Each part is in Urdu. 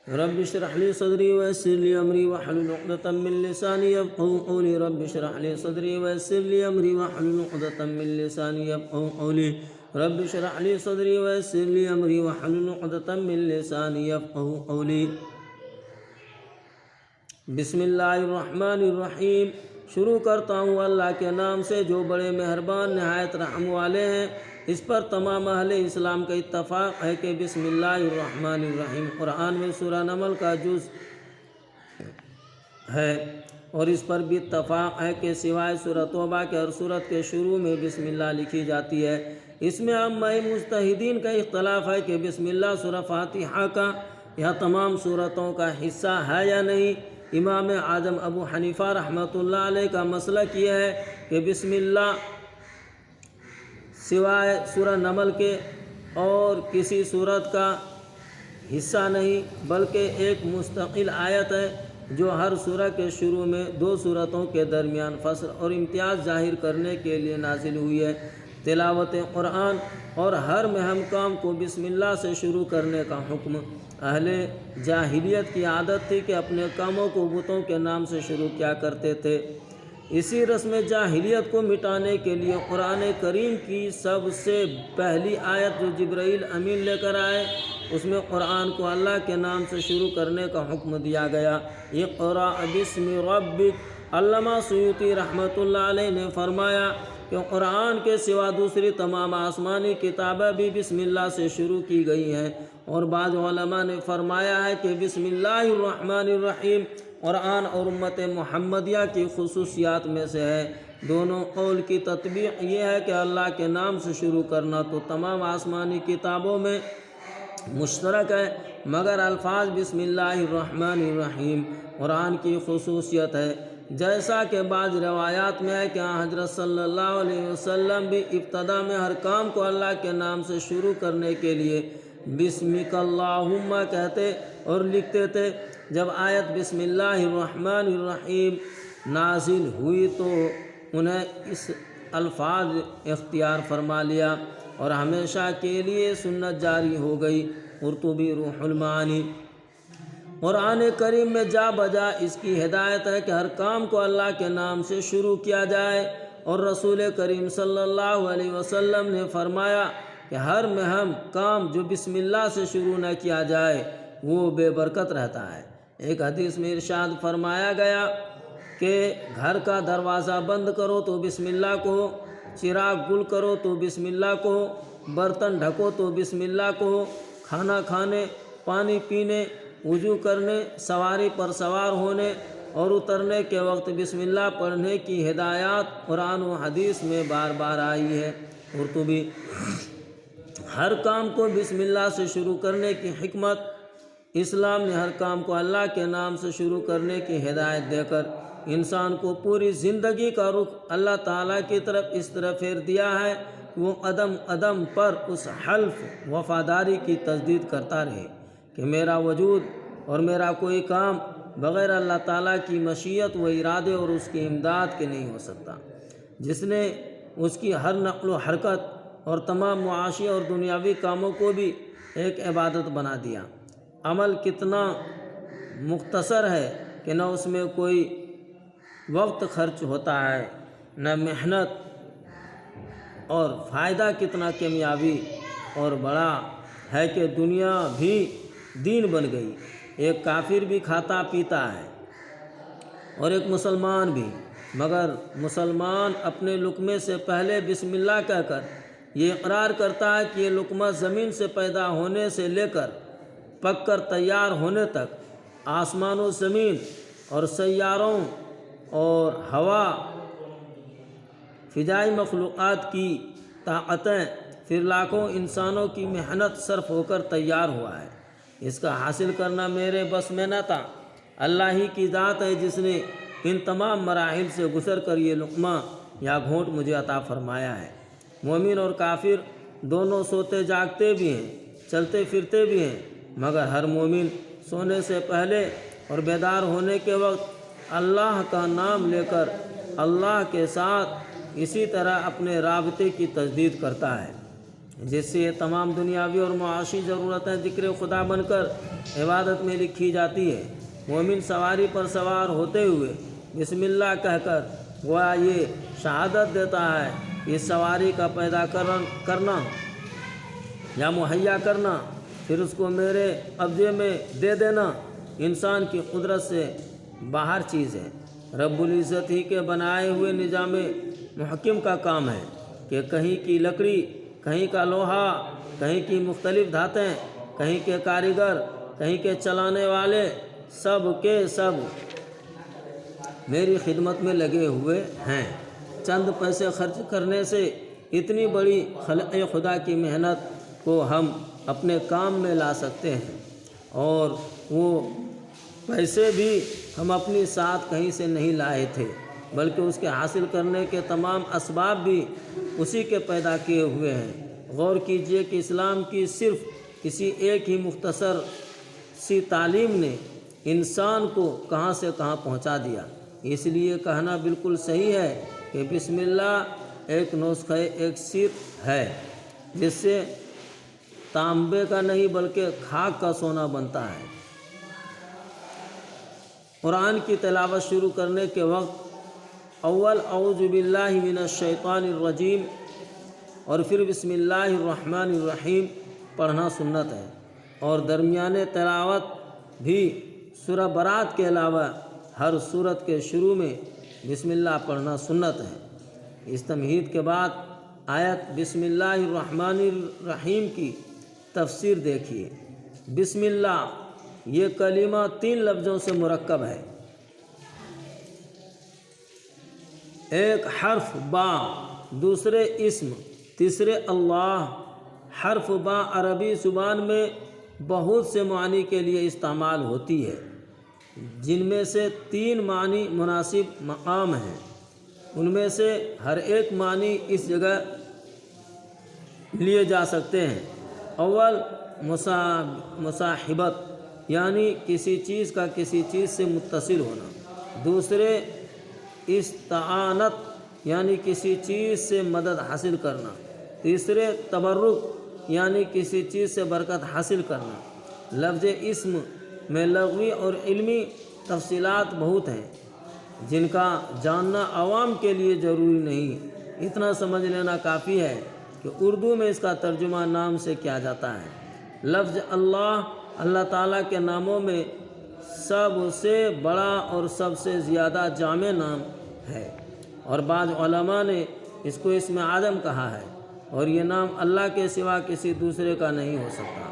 رب اشرح لي صدري ويسر لي أمري واحلل عقدة من لساني يفقهوا قولي رب اشرح لي صدري ويسر لي أمري واحلل عقدة من لساني يفقهوا قولي رب اشرح لي صدري ويسر لي أمري واحلل عقدة من لساني يفقهوا قولي بسم اللہ الرحمن الرحیم۔ شروع کرتا ہوں اللہ کے نام سے جو بڑے مہربان نہایت رحم والے ہیں۔ اس پر تمام اہل اسلام کا اتفاق ہے کہ بسم اللہ الرحمن الرحیم قرآن میں سورہ نمل کا جز ہے، اور اس پر بھی اتفاق ہے کہ سوائے سورہ توبہ کے ہر سورت کے شروع میں بسم اللہ لکھی جاتی ہے۔ اس میں عامہ مجتہدین کا اختلاف ہے کہ بسم اللہ سورہ فاتحہ کا یا تمام سورتوں کا حصہ ہے یا نہیں۔ امام اعظم ابو حنیفہ رحمۃ اللہ علیہ کا مسلک یہ ہے کہ بسم اللہ سوائے سورہ نمل کے اور کسی سورت کا حصہ نہیں، بلکہ ایک مستقل آیت ہے جو ہر سورہ کے شروع میں دو سورتوں کے درمیان فصل اور امتیاز ظاہر کرنے کے لیے نازل ہوئی ہے۔ تلاوت قرآن اور ہر مہم کام کو بسم اللہ سے شروع کرنے کا حکم۔ اہل جاہلیت کی عادت تھی کہ اپنے کاموں کو بتوں کے نام سے شروع کیا کرتے تھے۔ اسی رسم جاہلیت کو مٹانے کے لیے قرآن کریم کی سب سے پہلی آیت جو جبرائیل امین لے کر آئے، اس میں قرآن کو اللہ کے نام سے شروع کرنے کا حکم دیا گیا۔ اقرأ بسم ربک۔ علامہ سیوطی رحمۃ اللہ علیہ نے فرمایا کہ قرآن کے سوا دوسری تمام آسمانی کتابیں بھی بسم اللہ سے شروع کی گئی ہیں، اور بعض علماء نے فرمایا ہے کہ بسم اللہ الرحمن الرحیم قرآن اور امت محمدیہ کی خصوصیات میں سے ہے۔ دونوں قول کی تطبیق یہ ہے کہ اللہ کے نام سے شروع کرنا تو تمام آسمانی کتابوں میں مشترک ہے، مگر الفاظ بسم اللہ الرحمن الرحیم قرآن کی خصوصیت ہے۔ جیسا کہ بعض روایات میں ہے کہ حضرت صلی اللہ علیہ وسلم بھی ابتدا میں ہر کام کو اللہ کے نام سے شروع کرنے کے لیے بسمک اللہم کہتے اور لکھتے تھے۔ جب آیت بسم اللہ الرحمن الرحیم نازل ہوئی تو انہیں اس الفاظ اختیار فرما لیا اور ہمیشہ کے لیے سنت جاری ہو گئی۔ قرطبی روح المعانی۔ قرآن کریم میں جا بجا اس کی ہدایت ہے کہ ہر کام کو اللہ کے نام سے شروع کیا جائے، اور رسول کریم صلی اللہ علیہ وسلم نے فرمایا کہ ہر مہم کام جو بسم اللہ سے شروع نہ کیا جائے وہ بے برکت رہتا ہے۔ ایک حدیث میں ارشاد فرمایا گیا کہ گھر کا دروازہ بند کرو تو بسم اللہ کہو، چراغ گل کرو تو بسم اللہ کہو، برتن ڈھکو تو بسم اللہ کہو، کھانا کھانے، پانی پینے، وضو کرنے، سواری پر سوار ہونے اور اترنے کے وقت بسم اللہ پڑھنے کی ہدایات قرآن و حدیث میں بار بار آئی ہے۔ قرطبی۔ ہر کام کو بسم اللہ سے شروع کرنے کی حکمت۔ اسلام نے ہر کام کو اللہ کے نام سے شروع کرنے کی ہدایت دے کر انسان کو پوری زندگی کا رخ اللہ تعالیٰ کی طرف اس طرح پھیر دیا ہے کہ وہ قدم قدم پر اس حلف وفاداری کی تجدید کرتا رہے کہ میرا وجود اور میرا کوئی کام بغیر اللہ تعالیٰ کی مشیت و ارادے اور اس کی امداد کے نہیں ہو سکتا۔ جس نے اس کی ہر نقل و حرکت اور تمام معاشی اور دنیاوی کاموں کو بھی ایک عبادت بنا دیا۔ عمل کتنا مختصر ہے کہ نہ اس میں کوئی وقت خرچ ہوتا ہے نہ محنت، اور فائدہ کتنا کامیابی اور بڑا ہے کہ دنیا بھی دین بن گئی۔ ایک کافر بھی کھاتا پیتا ہے اور ایک مسلمان بھی، مگر مسلمان اپنے لقمے سے پہلے بسم اللہ کہہ کر یہ اقرار کرتا ہے کہ یہ لقمہ زمین سے پیدا ہونے سے لے کر پک کر تیار ہونے تک آسمان و زمین اور سیاروں اور ہوا فضائی مخلوقات کی طاقتیں پھر لاکھوں انسانوں کی محنت صرف ہو کر تیار ہوا ہے۔ اس کا حاصل کرنا میرے بس میں نہ تھا، اللہ ہی کی ذات ہے جس نے ان تمام مراحل سے گزر کر یہ لقمہ یا گھونٹ مجھے عطا فرمایا ہے۔ مومن اور کافر دونوں سوتے جاگتے بھی ہیں، چلتے پھرتے بھی ہیں، مگر ہر مومن سونے سے پہلے اور بیدار ہونے کے وقت اللہ کا نام لے کر اللہ کے ساتھ اسی طرح اپنے رابطے کی تجدید کرتا ہے۔ جس سے یہ تمام دنیاوی اور معاشی ضرورتیں ذکر خدا بن کر عبادت میں لکھی جاتی ہے۔ مومن سواری پر سوار ہوتے ہوئے بسم اللہ کہہ کر گویا یہ شہادت دیتا ہے کہ اس سواری کا پیدا کرنا یا مہیا کرنا، پھر اس کو میرے قبضے میں دے دینا انسان کی قدرت سے باہر چیز ہے۔ رب العزت ہی کے بنائے ہوئے نظام محکم کا کام ہے کہ کہیں کی لکڑی، کہیں کا لوہا، کہیں کی مختلف دھاتیں، کہیں کے کاریگر، کہیں کے چلانے والے، سب کے سب میری خدمت میں لگے ہوئے ہیں۔ چند پیسے خرچ کرنے سے اتنی بڑی خلق خدا کی محنت کو ہم اپنے کام میں لا سکتے ہیں، اور وہ پیسے بھی ہم اپنی ساتھ کہیں سے نہیں لائے تھے، بلکہ اس کے حاصل کرنے کے تمام اسباب بھی اسی کے پیدا کیے ہوئے ہیں۔ غور کیجئے کہ اسلام کی صرف کسی ایک ہی مختصر سی تعلیم نے انسان کو کہاں سے کہاں پہنچا دیا۔ اس لیے کہنا بالکل صحیح ہے کہ بسم اللہ ایک نسخہ اکسیر ہے جس سے تانبے کا نہیں بلکہ خاک کا سونا بنتا ہے۔ قرآن کی تلاوت شروع کرنے کے وقت اول اعوذ باللہ من الشیطان الرجیم اور پھر بسم اللہ الرحمن الرحیم پڑھنا سنت ہے، اور درمیان تلاوت بھی سورہ برات کے علاوہ ہر سورت کے شروع میں بسم اللہ پڑھنا سنت ہے۔ اس تمہید کے بعد آیت بسم اللہ الرحمن الرحیم کی تفسیر دیکھیے۔ بسم اللہ یہ کلمہ 3 لفظوں سے مرکب ہے۔ ایک حرف با، دوسرے اسم، تیسرے اللہ۔ حرف با عربی زبان میں بہت سے معنی کے لیے استعمال ہوتی ہے، جن میں سے 3 معنی مناسب مقام ہیں۔ ان میں سے ہر ایک معنی اس جگہ لیے جا سکتے ہیں۔ اول مصاحبت یعنی کسی چیز کا کسی چیز سے متصل ہونا، دوسرے استعانت یعنی کسی چیز سے مدد حاصل کرنا، تیسرے تبرک یعنی کسی چیز سے برکت حاصل کرنا۔ لفظ اسم میں لغوی اور علمی تفصیلات بہت ہیں جن کا جاننا عوام کے لیے ضروری نہیں، اتنا سمجھ لینا کافی ہے کہ اردو میں اس کا ترجمہ نام سے کیا جاتا ہے۔ لفظ اللہ تعالیٰ کے ناموں میں سب سے بڑا اور سب سے زیادہ جامع نام ہے، اور بعض علماء نے اس کو اسم اعظم کہا ہے، اور یہ نام اللہ کے سوا کسی دوسرے کا نہیں ہو سکتا،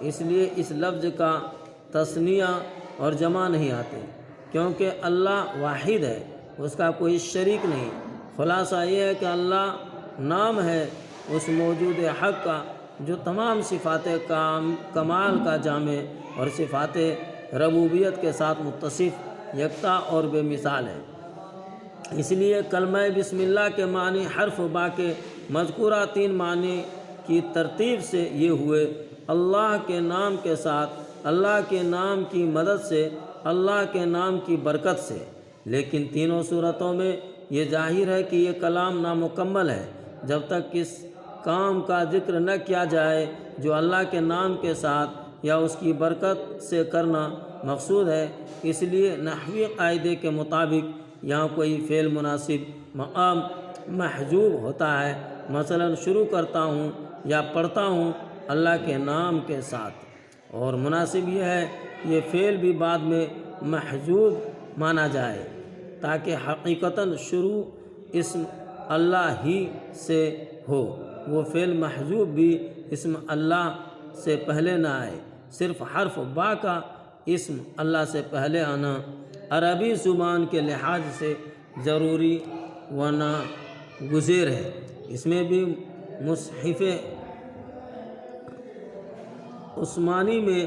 اس لیے اس لفظ کا تثنیہ اور جمع نہیں آتے، کیونکہ اللہ واحد ہے، اس کا کوئی شریک نہیں۔ خلاصہ یہ ہے کہ اللہ نام ہے اس موجود حق کا جو تمام صفات کمال کا جامع اور صفات ربوبیت کے ساتھ متصف، یکتا اور بے مثال ہے۔ اس لیے کلمہ بسم اللہ کے معنی حرف با کے مذکورہ 3 معنی کی ترتیب سے یہ ہوئے: اللہ کے نام کے ساتھ، اللہ کے نام کی مدد سے، اللہ کے نام کی برکت سے۔ لیکن تینوں صورتوں میں یہ ظاہر ہے کہ یہ کلام نامکمل ہے جب تک اس کام کا ذکر نہ کیا جائے جو اللہ کے نام کے ساتھ یا اس کی برکت سے کرنا مقصود ہے۔ اس لیے نحوی قاعدے کے مطابق یہاں کوئی فعل مناسب مقام محجوب ہوتا ہے، مثلا شروع کرتا ہوں یا پڑھتا ہوں اللہ کے نام کے ساتھ، اور مناسب یہ ہے یہ فعل بھی بعد میں محجوب مانا جائے تاکہ حقیقتاً شروع اسم اللہ ہی سے ہو، وہ فعل محجوب بھی اسم اللہ سے پہلے نہ آئے۔ صرف حرف با کا اسم اللہ سے پہلے آنا عربی زبان کے لحاظ سے ضروری و ناگزیر ہے۔ اس میں بھی مصحف عثمانی میں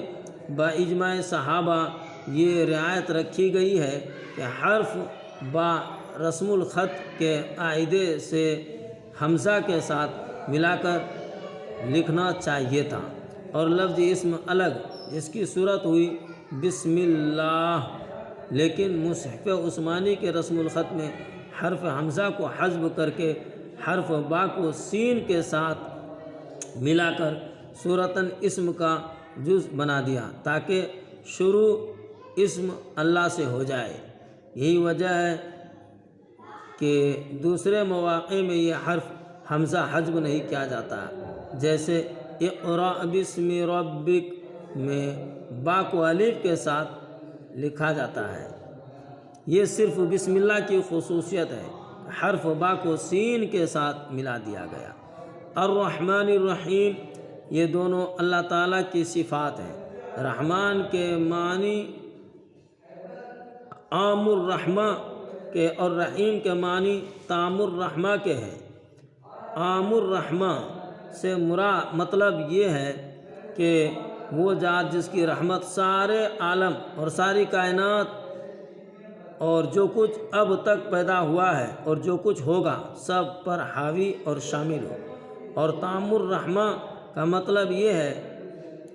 باجماع صحابہ یہ رعایت رکھی گئی ہے کہ حرف با رسم الخط کے قاعدے سے حمزہ کے ساتھ ملا کر لکھنا چاہیے تھا، اور لفظ اسم الگ، اس کی صورت ہوئی بسم اللہ۔ لیکن مصحف عثمانی کے رسم الخط میں حرف حمزہ کو حذف کر کے حرف با کو سین کے ساتھ ملا کر صورتاً اسم کا جز بنا دیا تاکہ شروع اسم اللہ سے ہو جائے۔ یہی وجہ ہے کہ دوسرے مواقع میں یہ حرف حمزہ حذف نہیں کیا جاتا، جیسے اقرأ باسم ربک میں با کو الف کے ساتھ لکھا جاتا ہے۔ یہ صرف بسم اللہ کی خصوصیت ہے، حرف با کو سین کے ساتھ ملا دیا گیا۔ الرحمن الرحیم، یہ دونوں اللہ تعالیٰ کی صفات ہیں۔ رحمان کے معنی عام الرحمہ کے اور رحیم کے معنی تام الرحمہ کے ہیں۔ عام الرحمہ سے مراد مطلب یہ ہے کہ وہ ذات جس کی رحمت سارے عالم اور ساری کائنات اور جو کچھ اب تک پیدا ہوا ہے اور جو کچھ ہوگا سب پر حاوی اور شامل ہو۔ اور تام الرحمہ کا مطلب یہ ہے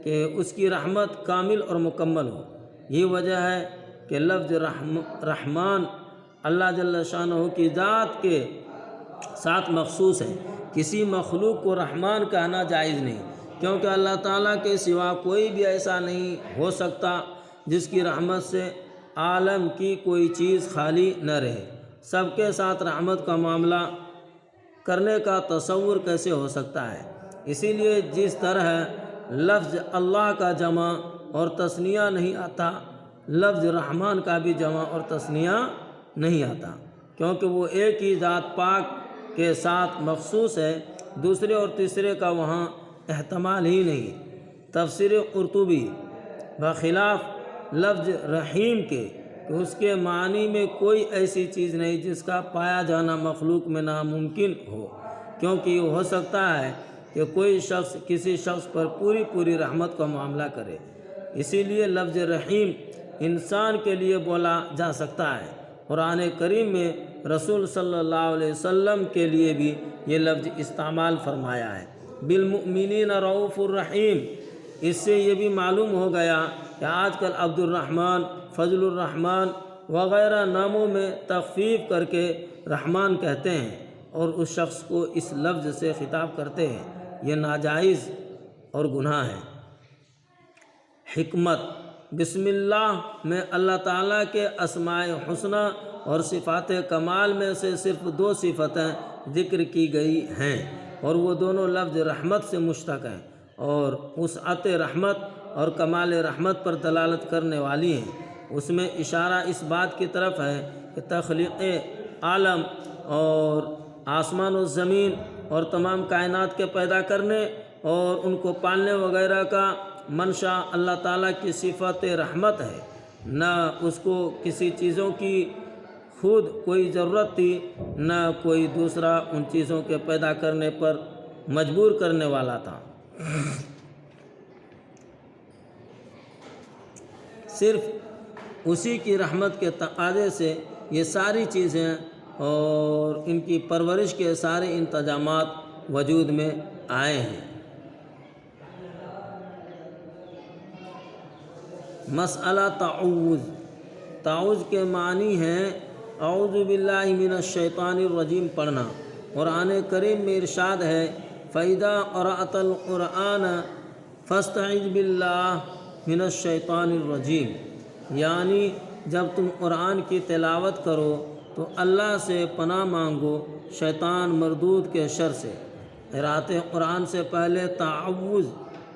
کہ اس کی رحمت کامل اور مکمل ہو۔ یہ وجہ ہے کہ لفظ رحمان اللہ جل شانہ کی ذات کے ساتھ مخصوص ہے۔ کسی مخلوق کو رحمان کہنا جائز نہیں، کیونکہ اللہ تعالیٰ کے سوا کوئی بھی ایسا نہیں ہو سکتا جس کی رحمت سے عالم کی کوئی چیز خالی نہ رہے۔ سب کے ساتھ رحمت کا معاملہ کرنے کا تصور کیسے ہو سکتا ہے؟ اسی لیے جس طرح لفظ اللہ کا جمع اور تثنیہ نہیں آتا، لفظ رحمان کا بھی جمع اور تثنیہ نہیں آتا، کیونکہ وہ ایک ہی ذات پاک کے ساتھ مخصوص ہے، دوسرے اور تیسرے کا وہاں احتمال ہی نہیں۔ تفسیر قرطبی بخلاف لفظ رحیم کے کہ اس کے معنی میں کوئی ایسی چیز نہیں جس کا پایا جانا مخلوق میں ناممکن ہو، کیونکہ یہ ہو سکتا ہے کہ کوئی شخص کسی شخص پر پوری رحمت کا معاملہ کرے۔ اسی لیے لفظ رحیم انسان کے لیے بولا جا سکتا ہے۔ قرآن کریم میں رسول صلی اللہ علیہ وسلم کے لیے بھی یہ لفظ استعمال فرمایا ہے، بالمؤمنین رؤوف الرحیم۔ اس سے یہ بھی معلوم ہو گیا کہ آج کل عبد الرحمن، فضل الرحمن وغیرہ ناموں میں تخفیف کر کے رحمان کہتے ہیں اور اس شخص کو اس لفظ سے خطاب کرتے ہیں، یہ ناجائز اور گناہ ہے۔ حکمت، بسم اللہ میں اللہ تعالیٰ کے اسماء حسنی اور صفات کمال میں سے صرف 2 صفتیں ذکر کی گئی ہیں، اور وہ دونوں لفظ رحمت سے مشتق ہیں اور وسعت رحمت اور کمال رحمت پر دلالت کرنے والی ہیں۔ اس میں اشارہ اس بات کی طرف ہے کہ تخلیق عالم اور آسمان و زمین اور تمام کائنات کے پیدا کرنے اور ان کو پالنے وغیرہ کا منشا اللہ تعالیٰ کی صفت رحمت ہے، نہ اس کو کسی چیزوں کی خود کوئی ضرورت تھی، نہ کوئی دوسرا ان چیزوں کے پیدا کرنے پر مجبور کرنے والا تھا۔ صرف اسی کی رحمت کے تقاضے سے یہ ساری چیزیں اور ان کی پرورش کے سارے انتظامات وجود میں آئے ہیں۔ مسئلہ تعوذ، تعوذ کے معنی ہیں اعوذ باللہ من الشیطان الرجیم پڑھنا۔ قرآن کریم میں ارشاد ہے فَإِذَا قَرَأْتَ الْقُرْآنَ فَاسْتَعِذْ بِاللَّهِ مِنَ الشَّيْطَانِ الرَّجِيمِ، یعنی جب تم قرآن کی تلاوت کرو تو اللہ سے پناہ مانگو شیطان مردود کے شر سے۔ قراءت قرآن سے پہلے تعوذ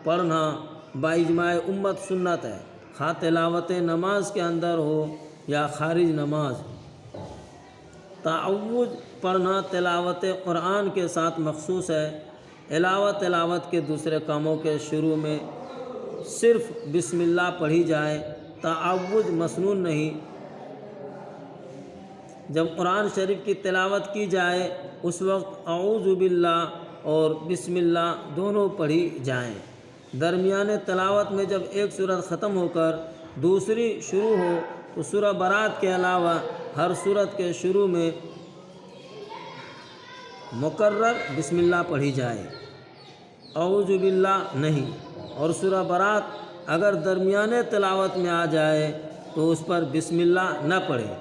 پڑھنا باجماع امت سنت ہے، خواہ تلاوت نماز کے اندر ہو یا خارج نماز۔ تعوذ پڑھنا تلاوت قرآن کے ساتھ مخصوص ہے، علاوہ تلاوت کے دوسرے کاموں کے شروع میں صرف بسم اللہ پڑھی جائے، تعوذ مسنون نہیں۔ جب قرآن شریف کی تلاوت کی جائے اس وقت اعوذ باللہ اور بسم اللہ دونوں پڑھی جائیں۔ درمیان تلاوت میں جب ایک سورت ختم ہو کر دوسری شروع ہو تو سورہ برات کے علاوہ ہر سورت کے شروع میں مقرر بسم اللہ پڑھی جائے، اعوذ باللہ نہیں۔ اور سورہ برات اگر درمیان تلاوت میں آ جائے تو اس پر بسم اللہ نہ پڑھے،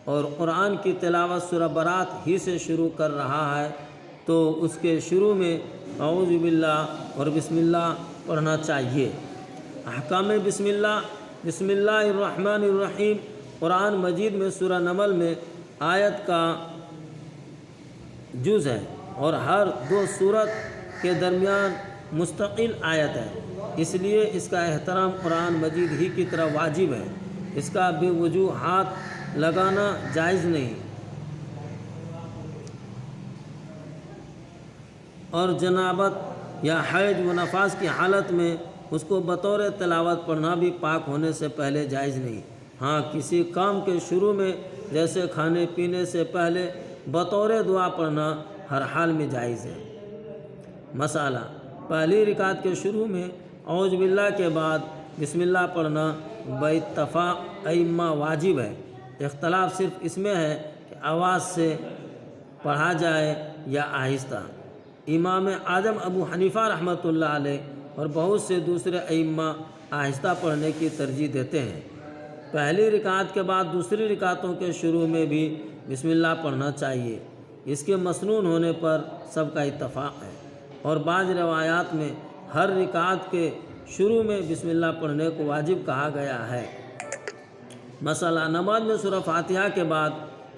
اور قرآن کی تلاوت سورہ برات ہی سے شروع کر رہا ہے تو اس کے شروع میں اعوذ باللہ اور بسم اللہ پڑھنا چاہیے۔ احکام بسم اللہ الرحمن الرحیم قرآن مجید میں سورہ نمل میں آیت کا جز ہے اور ہر 2 سورت کے درمیان مستقل آیت ہے، اس لیے اس کا احترام قرآن مجید ہی کی طرح واجب ہے، اس کا بے وجوہ ہاتھ لگانا جائز نہیں، اور جنابت یا حیض و نفاس کی حالت میں اس کو بطور تلاوت پڑھنا بھی پاک ہونے سے پہلے جائز نہیں۔ ہاں کسی کام کے شروع میں جیسے کھانے پینے سے پہلے بطور دعا پڑھنا ہر حال میں جائز ہے۔ مسئلہ، پہلی رکعت کے شروع میں اعوذ باللہ کے بعد بسم اللہ پڑھنا باتفاق ائمہ واجب ہے، اختلاف صرف اس میں ہے کہ آواز سے پڑھا جائے یا آہستہ۔ امام اعظم ابو حنیفہ رحمۃ اللہ علیہ اور بہت سے دوسرے ائمہ آہستہ پڑھنے کی ترجیح دیتے ہیں۔ پہلی رکعت کے بعد دوسری رکعتوں کے شروع میں بھی بسم اللہ پڑھنا چاہیے، اس کے مسنون ہونے پر سب کا اتفاق ہے، اور بعض روایات میں ہر رکعت کے شروع میں بسم اللہ پڑھنے کو واجب کہا گیا ہے۔ مسئلہ، نماز میں سورہ فاتحہ کے بعد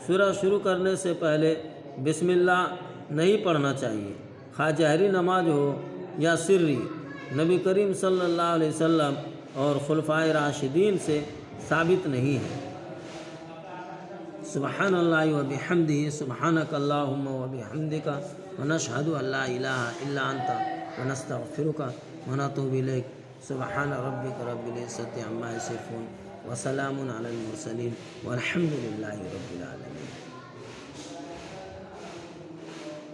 سورہ شروع کرنے سے پہلے بسم اللہ نہیں پڑھنا چاہیے، خواہ جہری نماز ہو یا سری۔ نبی کریم صلی اللہ علیہ وسلم اور خلفائے راشدین سے ثابت نہیں ہے۔ سبحان اللہ و بحمدہ، سبحانک اللہم و بحمدک، ونشہد ان لا الہ الا انت ونستغفرک ونتوب الیک۔ سبحان ربک رب العزۃ عما یصفون وسلام علی المرسلین والحمد للہ رب العالمین۔